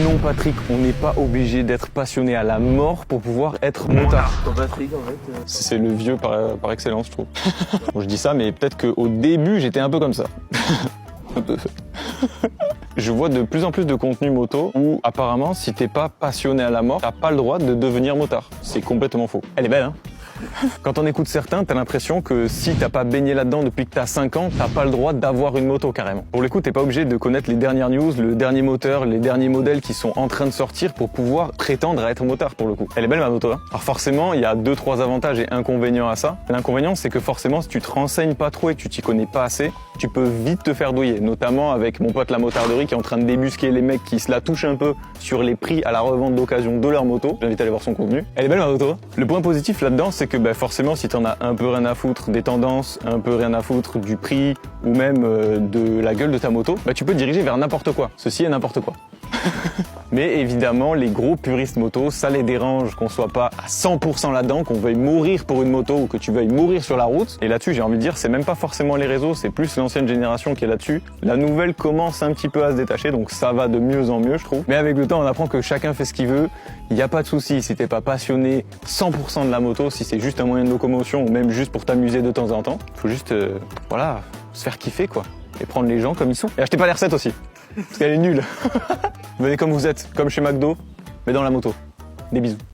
Non Patrick, on n'est pas obligé d'être passionné à la mort pour pouvoir être motard. Patrick en fait. C'est le vieux par excellence, je trouve. Bon, je dis ça, mais peut-être qu'au début, j'étais un peu comme ça. Un peu. Je vois de plus en plus de contenu moto où apparemment, si t'es pas passionné à la mort, t'as pas le droit de devenir motard. C'est complètement faux. Elle est belle, hein? Quand on écoute certains, t'as l'impression que si t'as pas baigné là-dedans depuis que t'as 5 ans, t'as pas le droit d'avoir une moto carrément. Pour le coup, t'es pas obligé de connaître les dernières news, le dernier moteur, les derniers modèles qui sont en train de sortir pour pouvoir prétendre à être motard pour le coup. Elle est belle ma moto, hein. Alors forcément, il y a 2-3 avantages et inconvénients à ça. L'inconvénient, c'est que forcément, si tu te renseignes pas trop et que tu t'y connais pas assez, tu peux vite te faire douiller, notamment avec mon pote la motarderie qui est en train de débusquer les mecs qui se la touchent un peu sur les prix à la revente d'occasion de leur moto. J'invite à aller voir son contenu. Elle est belle ma moto. Le point positif là-dedans, c'est que forcément, si t'en as un peu rien à foutre des tendances, un peu rien à foutre du prix ou même de la gueule de ta moto, tu peux te diriger vers n'importe quoi. Ceci est n'importe quoi. Mais évidemment, les gros puristes motos, ça les dérange qu'on soit pas à 100% là-dedans, qu'on veuille mourir pour une moto ou que tu veuilles mourir sur la route. Et là-dessus, j'ai envie de dire, c'est même pas forcément les réseaux, c'est plus l'ancienne génération qui est là-dessus. La nouvelle commence un petit peu à se détacher, donc ça va de mieux en mieux, je trouve. Mais avec le temps, on apprend que chacun fait ce qu'il veut. Il n'y a pas de souci si t'es pas passionné 100% de la moto, si c'est juste un moyen de locomotion ou même juste pour t'amuser de temps en temps. Faut juste, voilà, se faire kiffer quoi. Et prendre les gens comme ils sont. Et achetez pas les recettes aussi, parce qu'elle est nulle. Venez comme vous êtes, comme chez McDo, mais dans la moto. Des bisous.